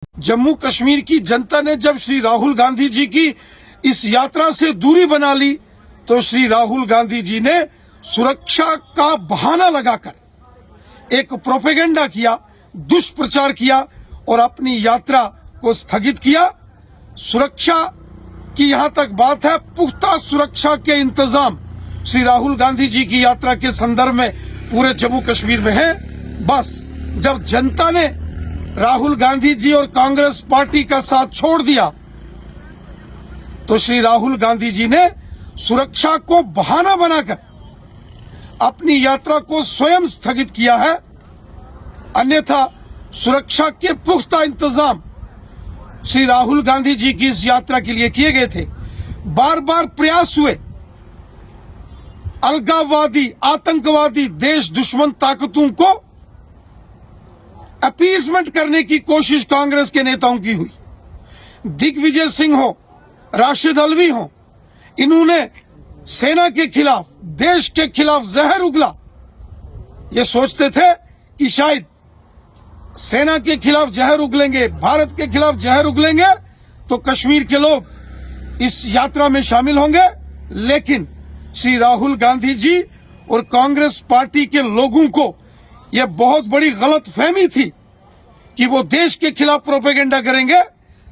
जम्मू कश्मीर की जनता ने जब श्री राहुल गांधी जी की इस यात्रा से दूरी बना ली तो श्री राहुल गांधी जी ने सुरक्षा का बहाना लगाकर एक प्रोपेगेंडा किया, दुष्प्रचार किया और अपनी यात्रा को स्थगित किया। सुरक्षा की यहां तक बात है, पुख्ता सुरक्षा के इंतजाम श्री राहुल गांधी जी की यात्रा के संदर्भ में पूरे जम्मू कश्मीर में है। बस जब जनता ने राहुल गांधी जी और कांग्रेस पार्टी का साथ छोड़ दिया तो श्री राहुल गांधी जी ने सुरक्षा को बहाना बनाकर अपनी यात्रा को स्वयं स्थगित किया है। अन्यथा सुरक्षा के पुख्ता इंतजाम श्री राहुल गांधी जी की इस यात्रा के लिए किए गए थे। बार बार प्रयास हुए, अलगाववादी, आतंकवादी, देश दुश्मन ताकतों को अपीजमेंट करने की कोशिश कांग्रेस के नेताओं की हुई। दिग्विजय सिंह हो, राशिद अल्वी हो, इन्होंने सेना के खिलाफ, देश के खिलाफ जहर उगला। ये सोचते थे कि शायद सेना के खिलाफ जहर उगलेंगे, भारत के खिलाफ जहर उगलेंगे तो कश्मीर के लोग इस यात्रा में शामिल होंगे। लेकिन श्री राहुल गांधी जी और कांग्रेस पार्टी के लोगों को यह बहुत बड़ी गलतफहमी थी कि वो देश के खिलाफ प्रोपेगेंडा करेंगे,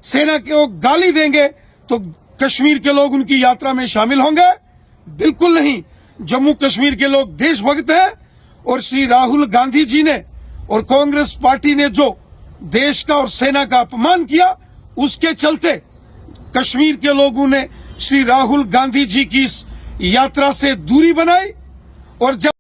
सेना को गाली देंगे तो कश्मीर के लोग उनकी यात्रा में शामिल होंगे। बिल्कुल नहीं, जम्मू कश्मीर के लोग देशभक्त हैं और श्री राहुल गांधी जी ने और कांग्रेस पार्टी ने जो देश का और सेना का अपमान किया, उसके चलते कश्मीर के लोगों ने श्री राहुल गांधी जी की इस यात्रा से दूरी बनाई। और जब